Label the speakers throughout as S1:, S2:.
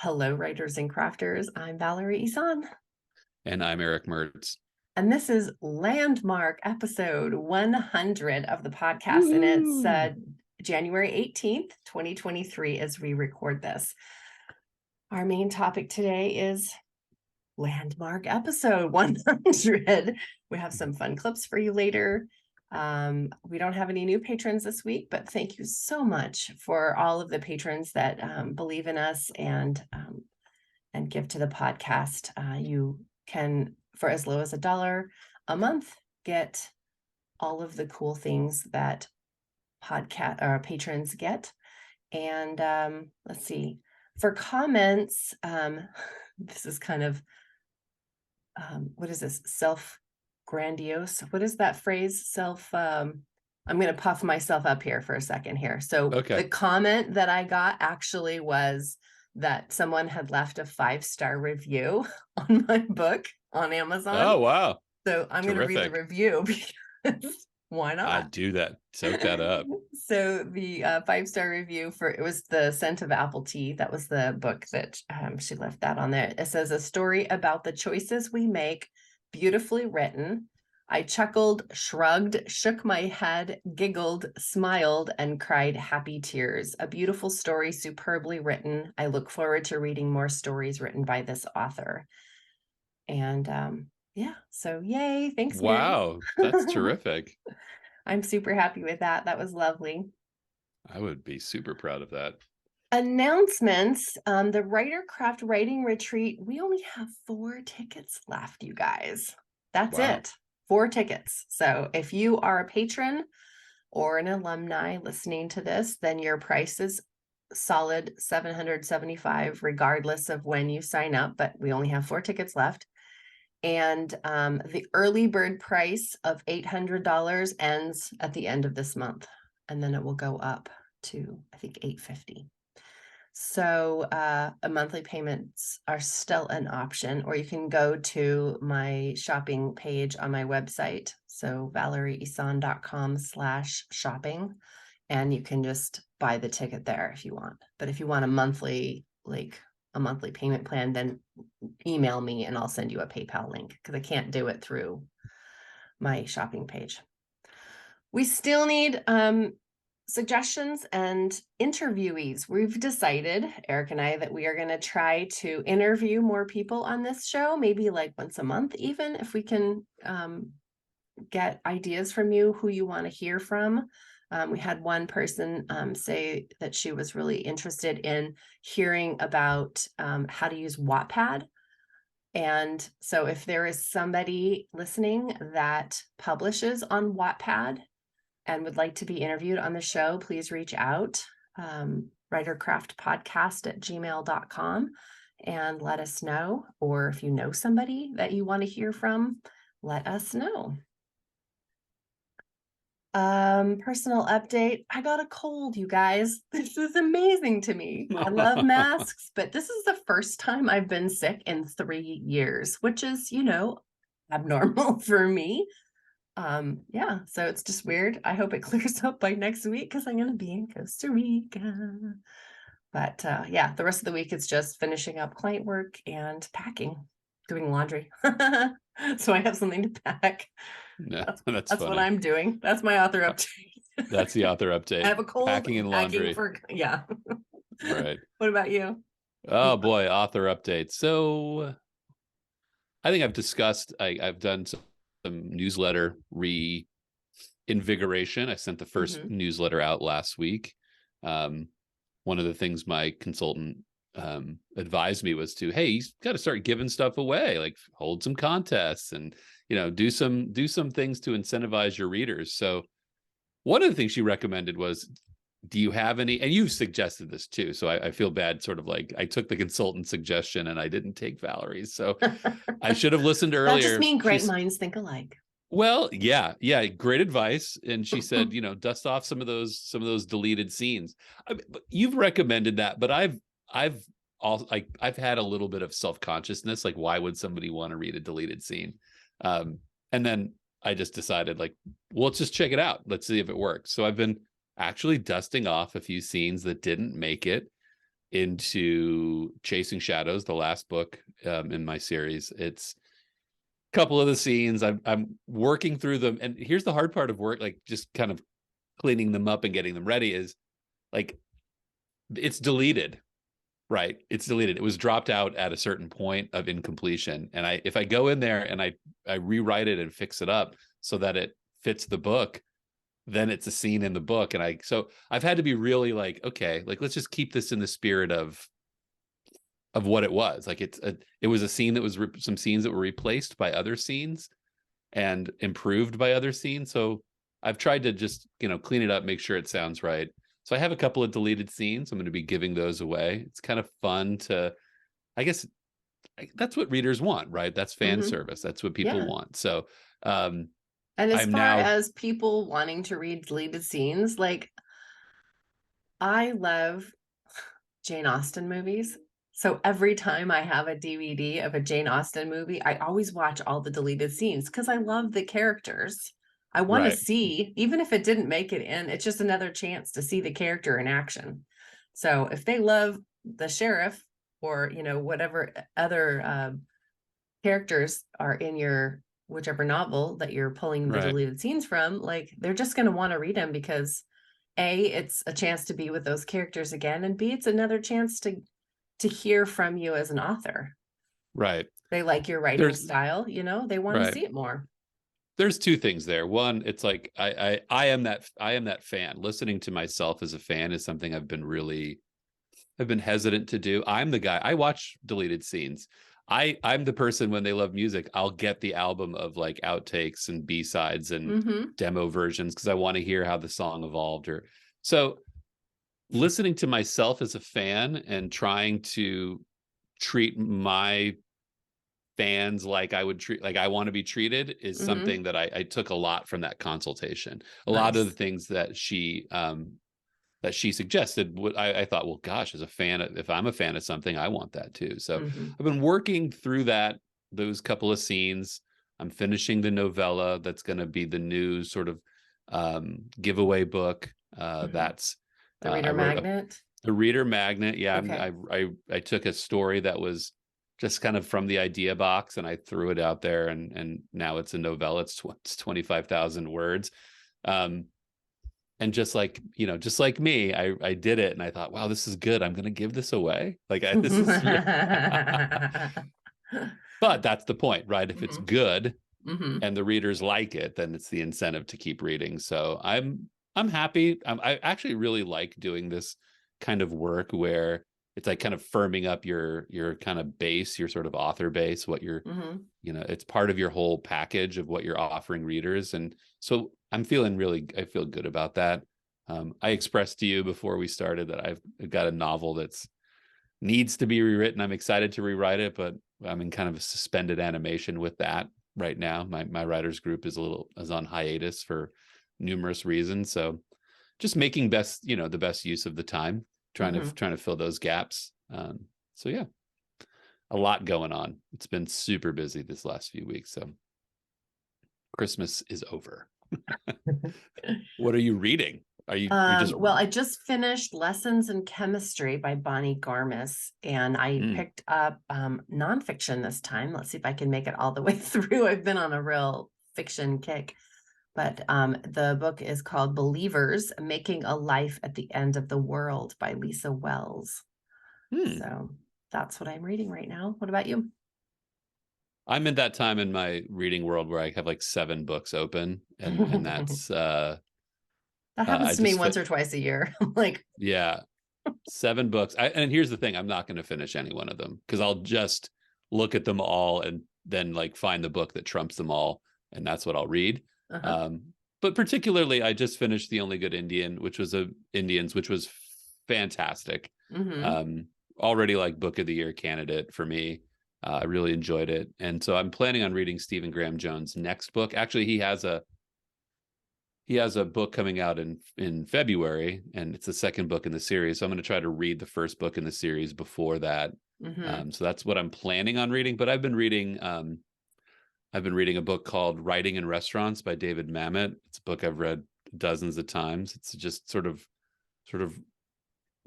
S1: Hello, writers and crafters. I'm Valerie Ihsan.
S2: And I'm Erick Mertz.
S1: And this is landmark episode 100 of the podcast.
S2: Woo-hoo!
S1: And it's January 18th, 2023, as we record this. Our main topic today is landmark episode 100. We have some fun clips for you later. We don't have any new patrons this week, but thank you so much for all of the patrons that believe in us and give to the podcast. You can, for as low as $1 a month, get all of the cool things that patrons get. And let's see, for comments, this is kind of what is this? Self-grandiose. What is that phrase? I'm going to puff myself up here for a second here. So The comment that I got actually was that someone had left a 5-star review on my book on Amazon.
S2: Oh, wow.
S1: So I'm going to read the review because why not?
S2: I'd do that. Soak that up.
S1: So the 5-star review it was The Scent of Apple Tea. That was the book that she left that on there. It says, a story about the choices we make, beautifully written. I chuckled, shrugged, shook my head, giggled, smiled, and cried happy tears. A beautiful story, superbly written. I look forward to reading more stories written by this author. And yeah, so yay. Thanks.
S2: Wow, that's terrific.
S1: I'm super happy with that. That was lovely.
S2: I would be super proud of that.
S1: Announcements. The Writercraft Writing Retreat. We only have 4 tickets left, you guys. That's it. 4 tickets. So if you are a patron or an alumni listening to this, then your price is solid $775 regardless of when you sign up, but we only have 4 tickets left. And the early bird price of $800 ends at the end of this month, and then it will go up to, I think, $850. So monthly payments are still an option, or you can go to my shopping page on my website. So valerieihsan.com/shopping, and you can just buy the ticket there if you want. But if you want a monthly payment plan, then email me and I'll send you a PayPal link because I can't do it through my shopping page. We still need suggestions and interviewees. We've decided, Eric and I, that we are going to try to interview more people on this show, maybe like once a month, even if we can get ideas from you who you want to hear from. We had one person say that she was really interested in hearing about how to use Wattpad. And so if there is somebody listening that publishes on Wattpad and would like to be interviewed on the show, please reach out, writercraftpodcast@gmail.com, and let us know. Or if you know somebody that you want to hear from, let us know. Personal update. I got a cold, you guys. This is amazing to me. I love masks, but this is the first time I've been sick in 3 years, which is, abnormal for me. Yeah, so it's just weird. I hope it clears up by next week because I'm going to be in Costa Rica. But yeah, the rest of the week it's just finishing up client work and packing, doing laundry. So I have something to pack.
S2: Yeah, that's
S1: what I'm doing. That's my author update.
S2: That's the author update.
S1: I have a cold.
S2: Packing and laundry.
S1: Yeah.
S2: Right.
S1: What about you?
S2: Oh boy, author update. So I think I've discussed, I've done some newsletter reinvigoration. I sent the first newsletter out last week. One of the things my consultant advised me was hey, you got to start giving stuff away, like hold some contests and do some things to incentivize your readers. So one of the things she recommended was, do you have any, and you've suggested this too, so I feel bad, sort of like I took the consultant suggestion and I didn't take Valerie's, so I should have listened earlier.
S1: That just means great minds think alike.
S2: Well, yeah, great advice. And she said, dust off some of those deleted scenes. You've recommended that, but I've had a little bit of self-consciousness, like why would somebody want to read a deleted scene? And then I just decided, like, well, let's just check it out. Let's see if it works. So I've been actually dusting off a few scenes that didn't make it. into Chasing Shadows, the last book in my series. It's a couple of the scenes I'm working through them, and here's the hard part of work, like just kind of cleaning them up and getting them ready, is like it's deleted. Right. It's deleted. It was dropped out at a certain point of incompletion. And if I go in there and I rewrite it and fix it up so that it fits the book, then it's a scene in the book. And so I've had to be really like, okay, like, let's just keep this in the spirit of what it was. Like it was a scene that was some scenes that were replaced by other scenes and improved by other scenes. So I've tried to just, clean it up, make sure it sounds right. So I have a couple of deleted scenes. I'm going to be giving those away. It's kind of fun to, I guess that's what readers want, right? That's fan service. That's what people want. So,
S1: and as
S2: I'm
S1: far
S2: now
S1: as people wanting to read deleted scenes, like I love Jane Austen movies. So every time I have a DVD of a Jane Austen movie, I always watch all the deleted scenes because I love the characters. I want to
S2: right,
S1: see, even if it didn't make it in, it's just another chance to see the character in action. So if they love the sheriff or, whatever other characters are in your whichever novel that you're pulling the
S2: right,
S1: deleted scenes from, like they're just going to want to read them because A, it's a chance to be with those characters again, and B, it's another chance to hear from you as an author.
S2: right.
S1: They like your writing
S2: There's
S1: style, they want to
S2: right.
S1: see it more.
S2: There's two things there. One, it's like I am that fan. Listening to myself as a fan is something I've been hesitant to do. I'm the guy. I watch deleted scenes. I'm the person, when they love music, I'll get the album of like outtakes and B-sides and demo versions because I want to hear how the song evolved. Or so listening to myself as a fan and trying to treat my fans like I would treat, like I want to be treated, is something that I took a lot from that consultation. A lot of the
S1: Nice.
S2: things that she suggested, I thought, well, gosh, as a fan, if I'm a fan of something, I want that too. So I've been working through those couple of scenes. I'm finishing the novella that's going to be the new sort of giveaway book. That's
S1: The
S2: I
S1: reader
S2: wrote
S1: magnet.
S2: the reader magnet. Yeah,
S1: Okay.
S2: I took a story that was just kind of from the idea box and I threw it out there, and now it's a novella. It's 25,000 words. And just like me, I did it and I thought, wow, this is good. I'm going to give this away. Like this is but that's the point, right? If it's good and the readers like it, then it's the incentive to keep reading. So I'm happy. I actually really like doing this kind of work where it's like kind of firming up your kind of base, your sort of author base, what you're, it's part of your whole package of what you're offering readers. And so I feel good about that. I expressed to you before we started that I've got a novel that's needs to be rewritten. I'm excited to rewrite it, but I'm in kind of a suspended animation with that right now. My writers group is on hiatus for numerous reasons. So just making the best use of the time, trying to fill those gaps. So yeah, a lot going on. It's been super busy this last few weeks. So Christmas is over. What are you reading? Are you just
S1: Well, I just finished Lessons in Chemistry by Bonnie Garmis, and I picked up nonfiction this time. Let's see if I can make it all the way through. I've been on a real fiction kick. But the book is called Believers, Making a Life at the End of the World by Lisa Wells. So that's what I'm reading right now. What about you?
S2: I'm in that time in my reading world where I have like 7 books open, and that's
S1: That happens to me once or twice a year. I'm like,
S2: yeah, 7 books. And here's the thing, I'm not going to finish any one of them because I'll just look at them all and then like find the book that trumps them all, and that's what I'll read. But particularly, I just finished The Only Good Indian, which was Indians, which was fantastic. Already like book of the year candidate for me. I really enjoyed it, and so I'm planning on reading Stephen Graham Jones' next book. Actually, he has a book coming out in February, and it's the second book in the series. So I'm going to try to read the first book in the series before that. So that's what I'm planning on reading. But I've been reading a book called Writing in Restaurants by David Mamet. It's a book I've read dozens of times. It's just sort of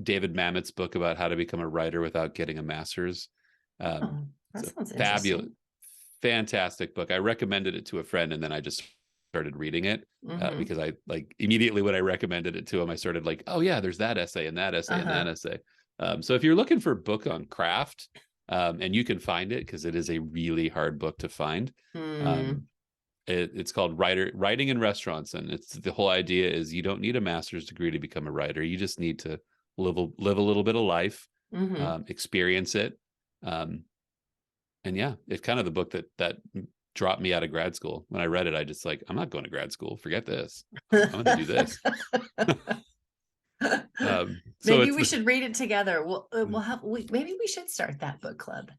S2: David Mamet's book about how to become a writer without getting a master's.
S1: Oh, that
S2: It's a
S1: sounds
S2: fabulous,
S1: interesting.
S2: fantastic book. I recommended it to a friend, and then I just started reading it
S1: Mm-hmm.
S2: because I like immediately when I recommended it to him, I started like, oh yeah, there's that essay and that essay and that
S1: Uh-huh.
S2: essay. So if you're looking for a book on craft, and you can find it because it is a really hard book to find.
S1: Hmm.
S2: Um, it's called Writing in Restaurants, and it's the whole idea is you don't need a master's degree to become a writer. You just need to live a little bit of life,
S1: Mm-hmm.
S2: experience it. Um, and yeah, it's kind of the book that dropped me out of grad school. When I read it, I just like, I'm not going to grad school. Forget this. I'm going to do this. So
S1: Maybe
S2: it's
S1: we
S2: this.
S1: should read it together. We'll have maybe we should start that book club.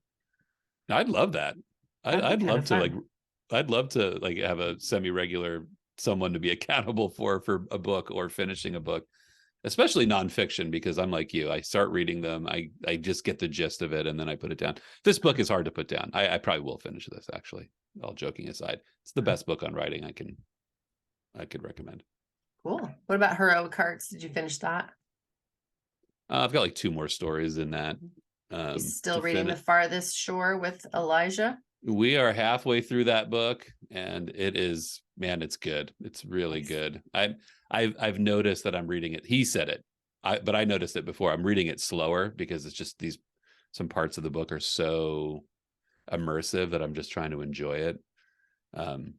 S2: I'd love that.
S1: That'd be
S2: I'd
S1: kind
S2: love
S1: of
S2: to like.
S1: fun.
S2: I'd love to like have a semi-regular someone to be accountable for a book or finishing a book, especially nonfiction, because I'm like you. I start reading them. I just get the gist of it and then I put it down. This book is hard to put down. I probably will finish this actually. All joking aside, it's the best book on writing I could recommend.
S1: Cool. What about Heroic Hearts? Did you finish that?
S2: I've got like two more stories in that
S1: You still
S2: to
S1: reading The
S2: finish.
S1: Farthest Shore with Elijah?
S2: We are halfway through that book, and it is, man, it's good. It's really
S1: Nice.
S2: good. I've noticed that I'm reading it. He said it, but I noticed it before. I'm reading it slower because it's just these some parts of the book are so immersive that I'm just trying to enjoy it. Um,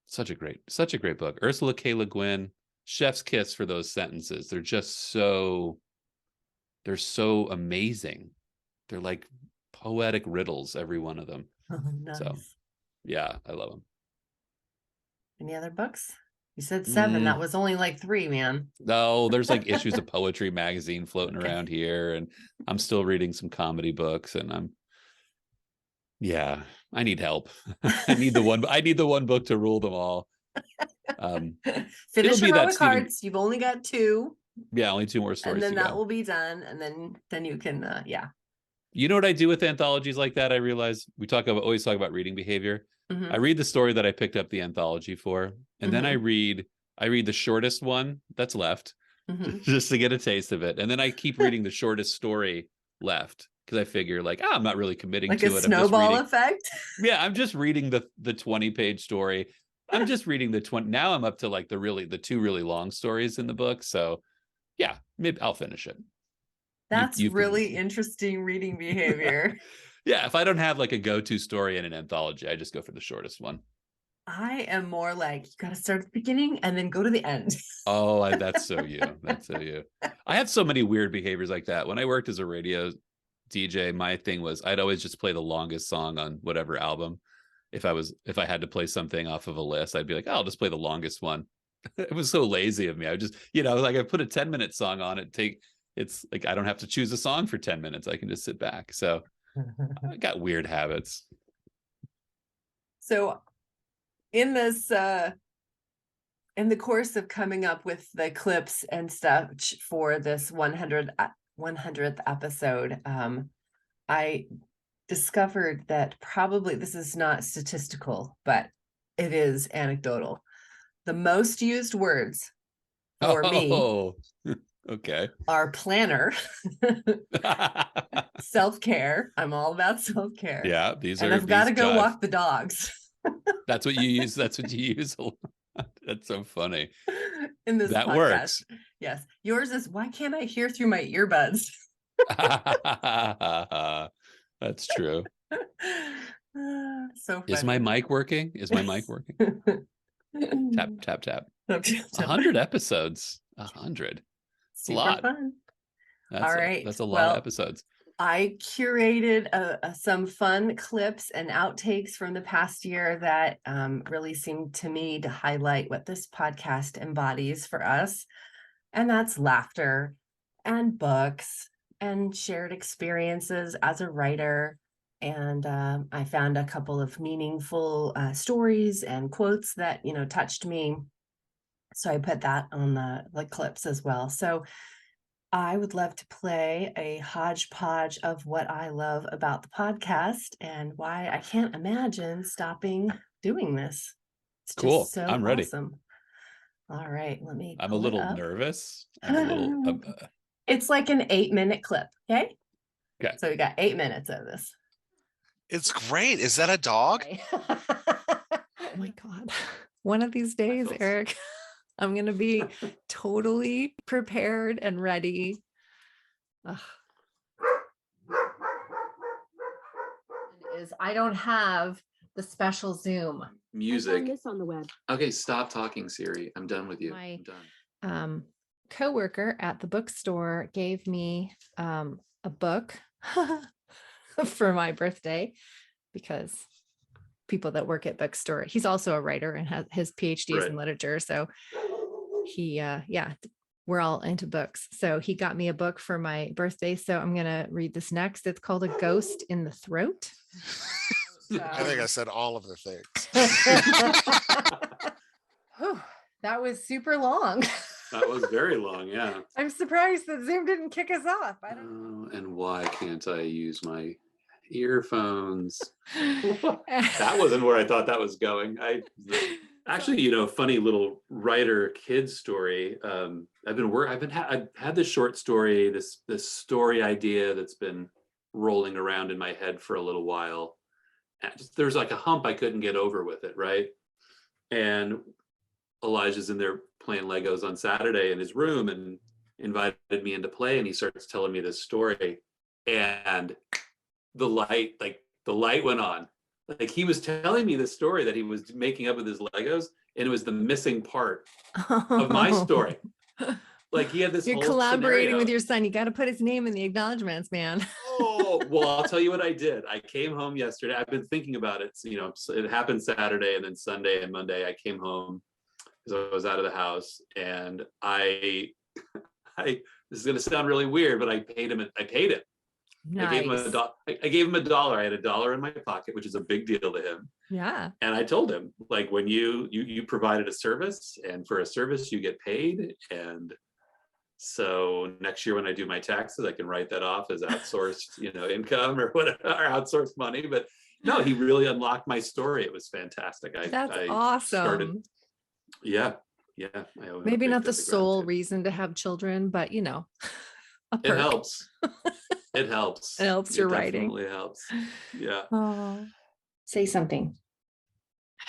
S2: such a great book. Ursula K. Le Guin, chef's kiss for those sentences. They're so amazing. They're like poetic riddles, every one of them.
S1: Oh,
S2: So
S1: nice.
S2: yeah, I love them.
S1: Any other books? You said seven. That
S2: Mm,
S1: was only like three, man.
S2: no, there's like issues of poetry magazine floating
S1: Okay.
S2: around here, and I'm still reading some comedy books, and yeah, I need help. I need the one book to rule them all. Um, it'll
S1: Finish
S2: be that
S1: Heroic
S2: Stephen.
S1: Hearts. You've only got two,
S2: Yeah, only two more
S1: and
S2: stories
S1: then
S2: to
S1: that
S2: go.
S1: will be done, and then you can yeah.
S2: You know what I do with anthologies like that? I realize we always talk about reading behavior. I
S1: Mm-hmm.
S2: read the story that I picked up the anthology for, and then
S1: Mm-hmm.
S2: I read the shortest one that's left,
S1: Mm-hmm.
S2: just to get a taste of it. And then I keep reading the shortest story left because I figure like, I'm not really committing
S1: Like a
S2: to it. I'm just
S1: snowball
S2: reading.
S1: effect.
S2: Yeah, I'm just reading the 20-page story. I'm just reading the 20. Now I'm up to like the two really long stories in the book. So yeah, maybe I'll finish it.
S1: That's
S2: You've convinced
S1: really
S2: me.
S1: interesting reading behavior.
S2: Yeah, if I don't have like a go-to story in an anthology, I just go for the shortest one.
S1: I am more like you got to start at the beginning and then go to the end.
S2: Oh, that's so you. That's so you. I have so many weird behaviors like that. When I worked as a radio DJ, my thing was I'd always just play the longest song on whatever album. If I had to play something off of a list, I'd be like, oh, I'll just play the longest one. It was so lazy of me. I would just, like I put a 10-minute song on it. It's like I don't have to choose a song for 10 minutes. I can just sit back. So I got weird habits.
S1: So in this in the course of coming up with the clips and stuff for this 100th episode, I discovered that probably this is not statistical, but it is anecdotal. The most used words for me
S2: Oh, okay.
S1: are planner, self-care. I'm all about self-care.
S2: Yeah,
S1: And I've got
S2: these
S1: to go
S2: jive.
S1: walk the dogs.
S2: That's what you use. That's what you use. That's so funny.
S1: In this
S2: That
S1: podcast.
S2: works.
S1: Yes. Yours is why can't I hear through my earbuds?
S2: That's true.
S1: So
S2: Is my
S1: funny.
S2: mic working? Is my mic working? Tap, tap, tap. 100 episodes. 100. It's a
S1: Super
S2: lot.
S1: fun. All right.
S2: That's a lot of
S1: Well,
S2: episodes.
S1: I curated some fun clips and outtakes from the past year that really seemed to me to highlight what this podcast embodies for us. And that's laughter and books and shared experiences as a writer. And I found a couple of meaningful stories and quotes that, touched me. So I put that on the clips as well. So I would love to play a hodgepodge of what I love about the podcast and why I can't imagine stopping doing this. It's just
S2: Cool.
S1: so
S2: I'm ready.
S1: awesome. All right, let me
S2: I'm a
S1: pull it
S2: little
S1: up.
S2: nervous. I'm a little.
S1: All It's like an 8-minute clip. Okay.
S2: Okay.
S1: So we got 8 minutes of this.
S3: It's great. Is that a dog?
S1: Okay.
S4: Oh my God. One of these days,
S2: felt-
S4: Eric, I'm going to be totally prepared and ready. Ugh. I don't have the special Zoom.
S2: Music.
S5: this on the web.
S2: Okay, stop talking, Siri. I'm done with you.
S4: My-
S2: I'm done.
S4: Coworker at the bookstore gave me a book for my birthday because people that work at bookstore, he's also a writer and has his PhD is in literature. So he, we're all into books. So he got me a book for my birthday. So I'm going to read this next. It's called A Ghost in the Throat.
S3: I think I said all of the things.
S4: Whew, that was super long.
S2: That was very long, yeah.
S4: I'm surprised that Zoom didn't kick us off. I don't
S2: And why can't I use my earphones? That wasn't where I thought that was going. Actually, funny little writer kid story. I've had this short story, this story idea that's been rolling around in my head for a little while. And there's like a hump I couldn't get over with it, right? And Elijah's in there playing Legos on Saturday in his room and invited me in to play, and he starts telling me this story, and the light went on. Like he was telling me this story that he was making up with his Legos, and it was the missing part of my story. Like he had this
S4: You're
S2: whole
S4: collaborating
S2: scenario.
S4: with your son. You got to put his name in the acknowledgements, man.
S2: Oh, well, I'll tell you what I did. I came home yesterday. I've been thinking about it. So, it happened Saturday, and then Sunday and Monday I came home because I was out of the house, and I this is going to sound really weird, but I paid him. I paid him.
S4: Nice.
S2: I gave him I gave him $1. I had $1 in my pocket, which is a big deal to him.
S4: Yeah.
S2: And I told him, like, when you provided a service, and for a service you get paid. And so next year when I do my taxes, I can write that off as outsourced, income or whatever, or outsourced money. But no, he really unlocked my story. It was fantastic.
S4: That's
S2: I
S4: awesome.
S2: Yeah.
S4: Maybe not the sole reason to have children, but a
S2: it
S4: perk.
S2: helps. It helps.
S4: It helps your writing.
S2: Definitely helps. Yeah.
S4: Oh. Say something.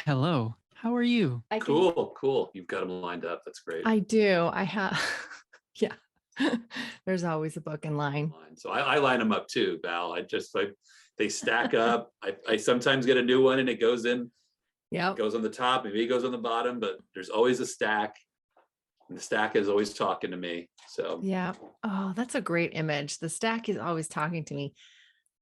S5: Hello. How are you?
S2: Cool. You've got them lined up. That's great.
S4: I do. I have. Yeah. There's always a book in line.
S2: So I line them up too, Val. They stack up. I sometimes get a new one and it goes in.
S4: Yeah.
S2: It goes on the top, maybe it goes on the bottom, but there's always a stack. And the stack is always talking to me. So
S4: Yeah. Oh, that's a great image. The stack is always talking to me.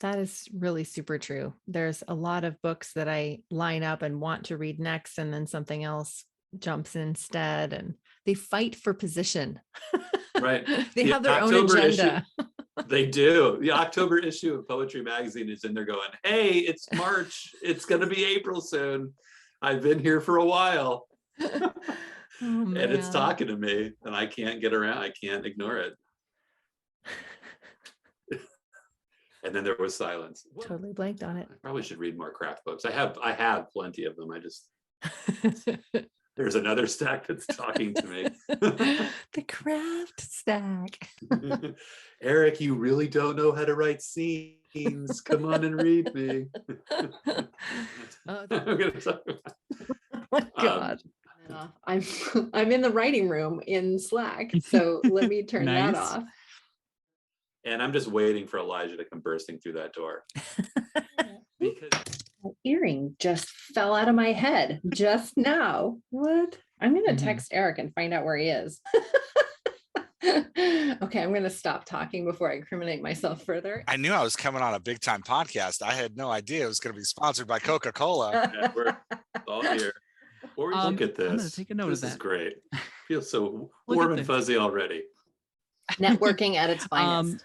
S4: That is really super true. There's a lot of books that I line up and want to read next, and then something else jumps instead, and they fight for position.
S2: Right.
S4: They
S2: The
S4: have their own
S2: October
S4: agenda.
S2: they do. The October issue of Poetry Magazine is in there going, hey, it's March. It's going to be April soon. I've been here for a while.
S4: Oh,
S2: And it's
S4: man.
S2: talking to me, and I can't get around. I can't ignore it. And then there was silence.
S4: Totally blanked on
S2: I probably should read more craft books. I have plenty of them.
S4: it.
S2: There's another stack that's talking to me.
S4: The craft stack.
S2: Eric, you really don't know how to write scenes. Come on and read me.
S4: Oh,
S2: I'm gonna talk about-
S4: oh my God.
S1: I'm in the writing room in Slack, so let me turn that
S5: Nice.
S1: off.
S2: And I'm just waiting for Elijah to come bursting through that door. Because
S1: My earring just fell out of my head just now. What? I'm gonna
S5: Mhm.
S1: text Eric and find out where he is. Okay, I'm gonna stop talking before I incriminate myself further.
S3: I knew I was coming on a big time podcast. I had no idea it was going to be sponsored by Coca-Cola.
S2: yeah, we're all here. Before we look at this,
S5: I'm gonna take a note of
S2: this is
S5: that.
S2: great. Feels so
S5: Look
S2: warm
S5: at
S2: and
S5: this.
S2: fuzzy already.
S1: Networking at its finest.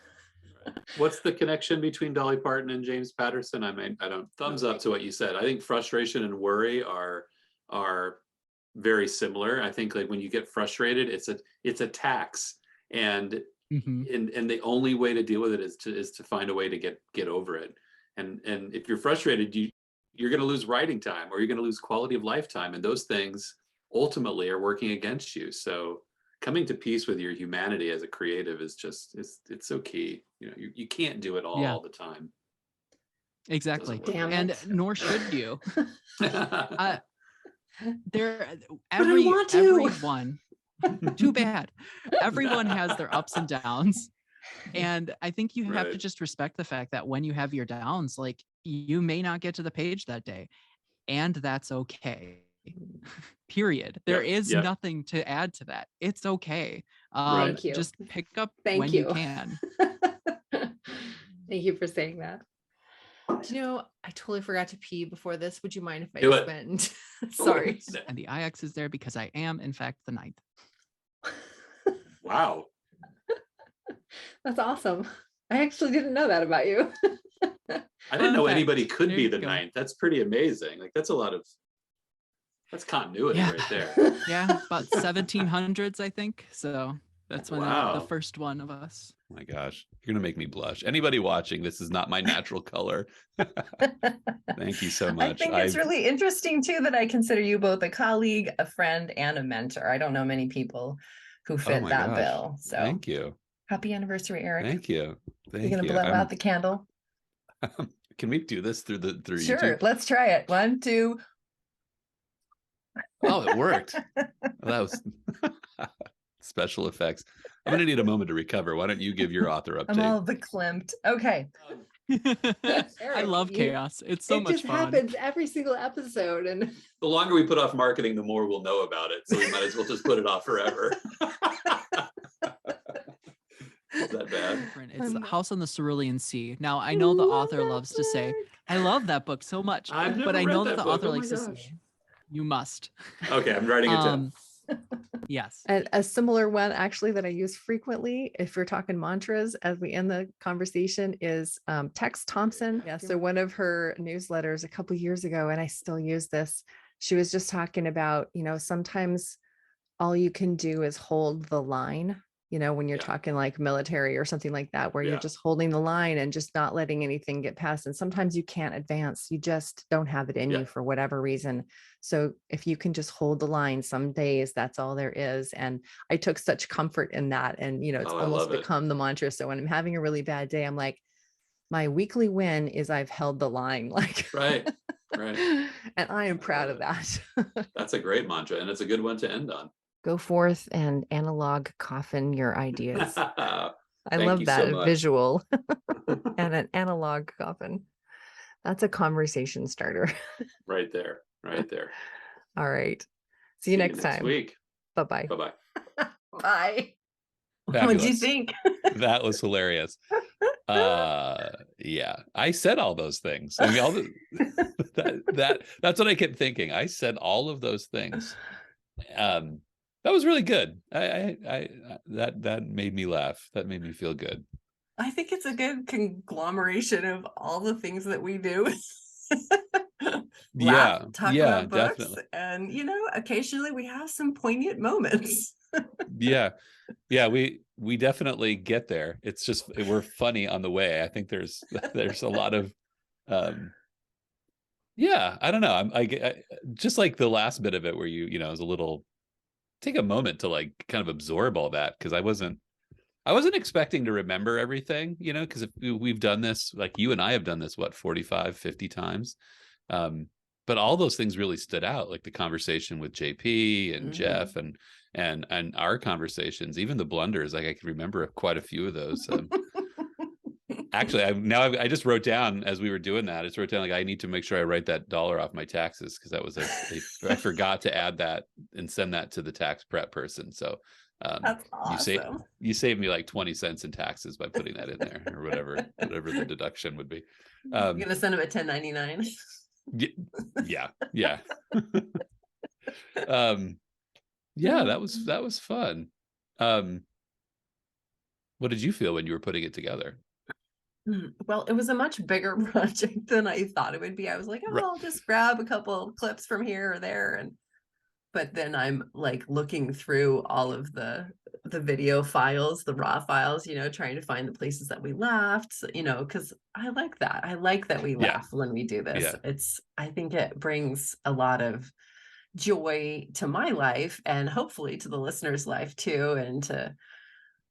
S2: What's the connection between Dolly Parton and James Patterson? I mean, I don't. Thumbs up to what you said. I think frustration and worry are very similar. I think like when you get frustrated, it's a tax, and
S5: Mhm.
S2: and the only way to deal with it is to find a way to get over it. And if you're frustrated, you're going to lose writing time, or you're going to lose quality of life time, and those things ultimately are working against you. So coming to peace with your humanity as a creative is just it's so key. You can't do it all the time.
S5: Exactly.
S1: Damn
S5: And
S1: it.
S5: nor should you. There,
S1: I want to.
S5: everyone, too bad. Everyone has their ups and downs. And I think you have to
S2: Right.
S5: just respect the fact that when you have your downs, like you may not get to the page that day. And that's okay. Period. There is nothing to add to that. It's okay.
S1: Thank you.
S5: Just pick up
S1: Thank
S5: when
S1: you.
S5: you can.
S1: Thank you for saying that.
S4: Do you know, I totally forgot to pee before this. Would you mind if I
S2: Do
S4: just
S2: it.
S4: went? Sorry.
S5: And the IX is there because I am, in fact, the 9th.
S2: Wow.
S1: That's awesome. I actually didn't know that about you.
S2: I didn't know
S5: Fun
S2: anybody
S5: fact.
S2: could
S5: There
S2: be
S5: you
S2: the
S5: go.
S2: 9th. That's pretty amazing. Like that's continuity right there.
S5: Yeah, about 1700s, I think. So that's when the
S2: Wow.
S5: first one of us.
S2: Oh my gosh, you're gonna make me blush. Anybody watching, this is not my natural color. Thank you so much.
S1: I think it's really interesting too that I consider you both a colleague, a friend, and a mentor. I don't know many people who fit
S2: my
S1: that
S2: gosh.
S1: bill. So
S2: Thank you.
S1: happy anniversary, Eric.
S2: Thank you.
S1: You're
S2: Thank
S1: gonna
S2: you.
S1: blow out the candle.
S2: Can we do this through
S1: Sure,
S2: YouTube?
S1: let's try it. 1, 2.
S2: Oh, it worked. That was special effects. I'm gonna need a moment to recover. Why don't you give your author update?
S1: I'm all verklempt. Okay.
S5: I
S1: Eric,
S5: love chaos. It's so
S1: it
S5: much
S1: just
S5: fun.
S1: happens every single episode, and
S2: The longer we put off marketing, the more we'll know about it. So we might as well just put it off forever. Is that bad?
S5: It's the House on the Cerulean Sea. Now, I know the author loves to say, I love that book so much,
S2: I've never
S5: but I
S2: read
S5: know
S2: that
S5: that the
S2: book.
S5: author
S2: Oh my
S5: likes to
S2: gosh.
S5: say, you must.
S2: Okay, I'm writing it down.
S5: Yes.
S1: And a similar one actually that I use frequently, if we're talking mantras as we end the conversation, is Tex Thompson. Yeah, so one of her newsletters a couple years ago, and I still use this, she was just talking about, sometimes all you can do is hold the line, when you're talking like military or something like that, where you're just holding the line and just not letting anything get past. And sometimes you can't advance. You just don't have it in you for whatever reason. So if you can just hold the line, some days that's all there is. And I took such comfort in that. And, it's almost become the mantra. So when I'm having a really bad day, I'm like, my weekly win is I've held the line. Like,
S2: Right.
S1: and I am proud of that.
S2: That's a great mantra, and it's a good one to end on.
S1: Go forth and analog coffin your ideas. I
S2: Thank
S1: love
S2: you
S1: that
S2: so much.
S1: visual. And an analog coffin. That's a conversation starter.
S2: Right there.
S1: All right. See you next time.
S2: Week.
S1: Bye-bye.
S2: Bye-bye.
S1: Bye. What'd you
S2: Fabulous.
S1: think?
S2: That was hilarious. Yeah, I said all those things. I mean, all that's what I kept thinking. I said all of those things. That was really good. That made me laugh. That made me feel good.
S1: I think it's a good conglomeration of all the things that we do. Laugh, talk about books,
S2: definitely.
S1: and occasionally we have some poignant moments.
S2: Yeah, we definitely get there. It's just we're funny on the way. I think there's a lot of I don't know. I just like the last bit of it where you was a little, take a moment to like kind of absorb all that, because I wasn't expecting to remember everything, because if we've done this, like you and I have done this 45, 50 times, but all those things really stood out, like the conversation with JP and Jeff and our conversations, even the blunders. Like I can remember quite a few of those. Actually, I just wrote down, as we were doing that, I just wrote down, like, I need to make sure I write that $1 off my taxes, because that was I forgot to add that and send that to the tax prep person. So
S1: That's awesome.
S2: you saved me like 20 cents in taxes by putting that in there, or whatever the deduction would be.
S1: You're gonna send them a 1099.
S2: Yeah. That was fun. What did you feel when you were putting it together?
S1: Well, it was a much bigger project than I thought it would be. I was like, I'll just grab a couple clips from here or there, but then I'm like looking through all of the video files, the raw files, trying to find the places that we laughed, because I like that. I like that we laugh when we do this. I think it brings a lot of joy to my life and hopefully to the listener's life too. And to,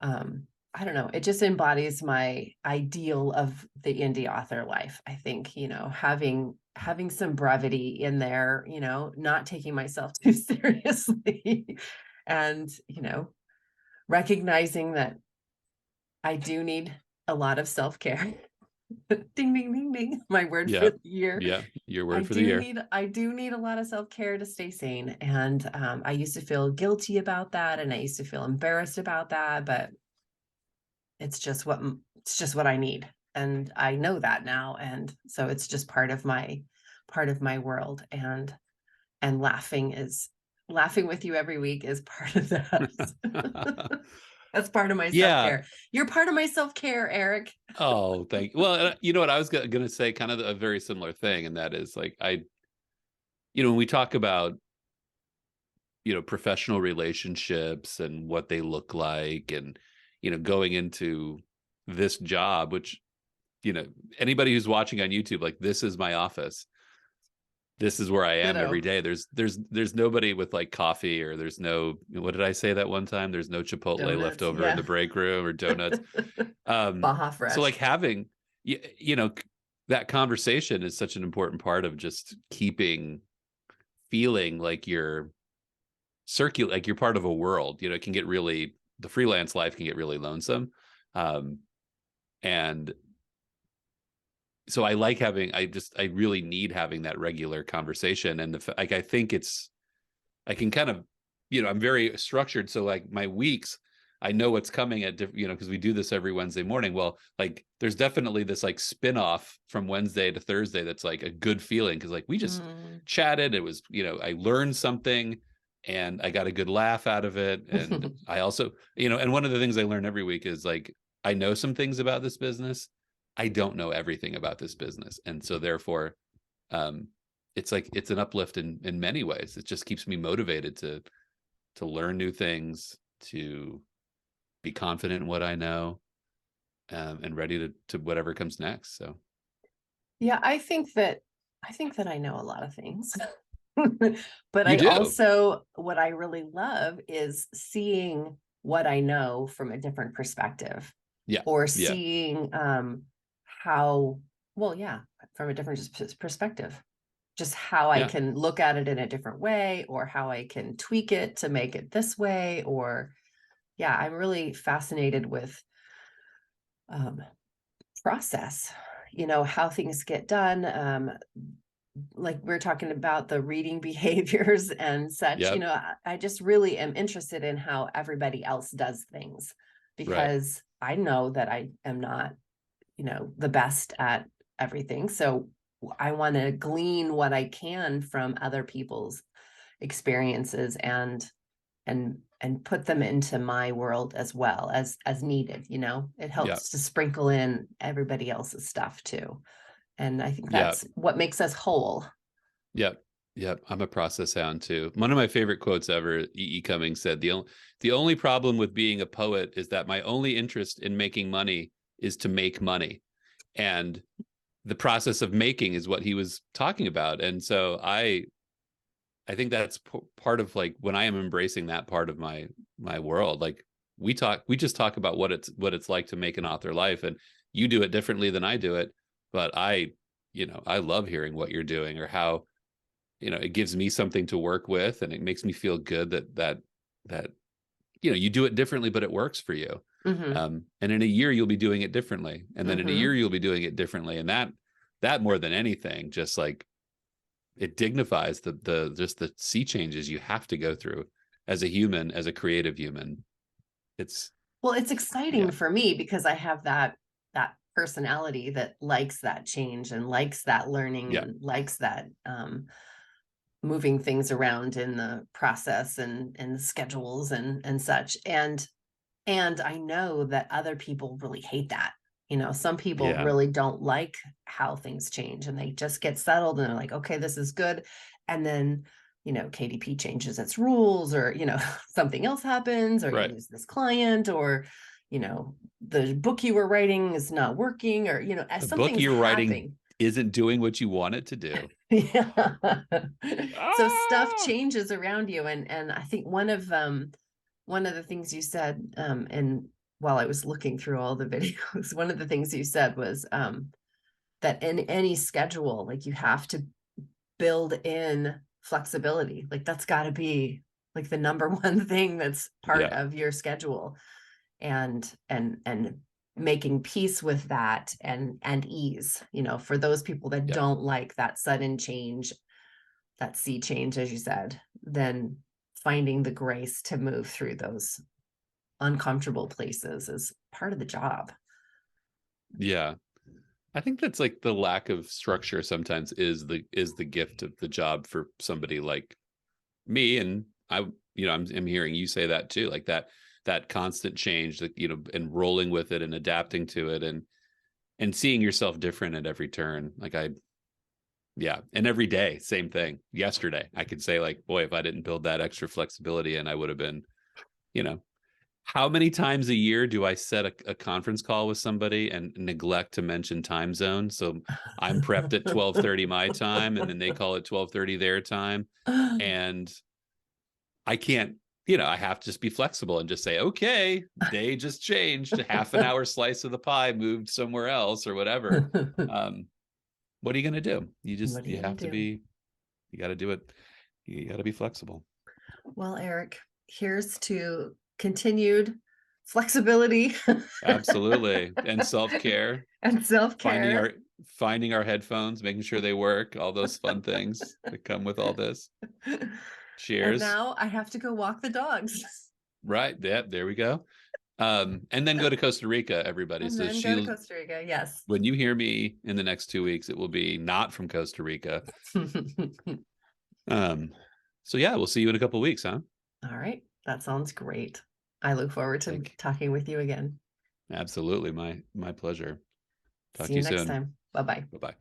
S1: I don't know, it just embodies my ideal of the indie author life. I think, having some brevity in there, not taking myself too seriously and, recognizing that I do need a lot of self-care. Ding, ding, ding, ding. My word for the year.
S2: Yeah. Your word for the year.
S1: I do need a lot of self-care to stay sane. And I used to feel guilty about that. And I used to feel embarrassed about that, but it's just what I need. And I know that now. And so it's just part of my world. And laughing with you every week is part of that. That's part of my self-care. You're part of my self-care, Eric.
S2: Oh, thank you. Well, you know what I was going to say, kind of a very similar thing. And that is like, when we talk about, professional relationships and what they look like and, going into this job, which, anybody who's watching on YouTube, like, this is my office. This is where I am every day. There's nobody with like coffee, or there's no, what did I say that one time? There's no Chipotle
S1: Donuts,
S2: left over in the break room, or donuts.
S1: Baja Fresh.
S2: So like having, that conversation is such an important part of just feeling like you're like you're part of a world. It can get really, the freelance life can get really lonesome. And so I like having, I really need having that regular conversation. And I think I can kind of, I'm very structured. So like my weeks, I know what's coming at different, because we do this every Wednesday morning. Well, like there's definitely this like spin-off from Wednesday to Thursday that's like a good feeling, because like we just chatted. It was, I learned something and I got a good laugh out of it. And I also, and one of the things I learn every week is like, I know some things about this business. I don't know everything about this business. And so therefore, it's like, it's an uplift in many ways. It just keeps me motivated to learn new things, to be confident in what I know, and ready to whatever comes next. So.
S1: Yeah, I think that I know a lot of things, but
S2: also,
S1: what I really love is seeing what I know from a different perspective.
S2: Yeah.
S1: Or seeing, from a different perspective, just how I can look at it in a different way, or how I can tweak it to make it this way. Or I'm really fascinated with process, how things get done. Like we're talking about the reading behaviors and such, I just really am interested in how everybody else does things, because I know that I am not, the best at everything. So I want to glean what I can from other people's experiences and put them into my world as well as needed. It helps to sprinkle in everybody else's stuff too. And I think that's what makes us whole.
S2: Yep. I'm a process hound too. One of my favorite quotes ever, E.E. Cummings said, the only problem with being a poet is that my only interest in making money is to make money. And the process of making is what he was talking about. And so I think that's part of like when I am embracing that part of my world. Like we just talk about what it's like to make an author life, and you do it differently than I do it. But I love hearing what you're doing, or how, it gives me something to work with, and it makes me feel good that you do it differently, but it works for you. And in a year you'll be doing it differently, and then in a year you'll be doing it differently, and that more than anything, just like it dignifies the sea changes you have to go through as a human, as a creative human. It's
S1: exciting for me, because I have that personality that likes that change and likes that learning and likes that moving things around in the process and the schedules and such. And I know that other people really hate that. Some people really don't like how things change, and they just get settled and they're like, okay, this is good. And then, KDP changes its rules, or, something else happens, or you lose this client, or, the book you were writing is not working, or,
S2: the book you're writing isn't doing what you want it to do.
S1: Yeah. So stuff
S2: Ah!
S1: changes around you. And I think one of the things you said, and while I was looking through all the videos, one of the things you said was that in any schedule, like you have to build in flexibility. Like that's got to be like the number one thing that's part
S2: Yeah.
S1: of your schedule, and making peace with that, and ease, for those people that
S2: Yeah.
S1: don't like that sudden change, that sea change, as you said, then finding the grace to move through those uncomfortable places is part of the job.
S2: Yeah. I think that's like the lack of structure sometimes is the gift of the job for somebody like me. And I'm hearing you say that too, like that constant change, that, and rolling with it and adapting to it, and seeing yourself different at every turn. And every day, same thing. Yesterday, I could say like, boy, if I didn't build that extra flexibility, and I would have been, how many times a year do I set a conference call with somebody and neglect to mention time zone? So I'm prepped at 12:30 my time, and then they call it 12:30 their time. And I can't, I have to just be flexible and just say, okay, day just changed. Half an hour slice of the pie moved somewhere else or whatever. What are you going to do? You have to be, you got to do it. You got to be flexible.
S1: Well, Eric, here's to continued flexibility.
S2: Absolutely. And self-care.
S1: And self-care.
S2: Finding our headphones, making sure they work, all those fun things that come with all this. Cheers.
S1: And now I have to go walk the dogs.
S2: Right. Yeah, there we go. And then go to Costa Rica, everybody.
S1: And
S2: So
S1: then go to Costa Rica. Yes.
S2: when you hear me in the next 2 weeks, it will be not from Costa Rica. So yeah, we'll see you in a couple of weeks, huh?
S1: All right. That sounds great. I look forward to talking with you again.
S2: Absolutely. My pleasure. Talk
S1: See
S2: to
S1: you
S2: you
S1: next
S2: soon.
S1: time. Bye-bye.
S2: Bye-bye.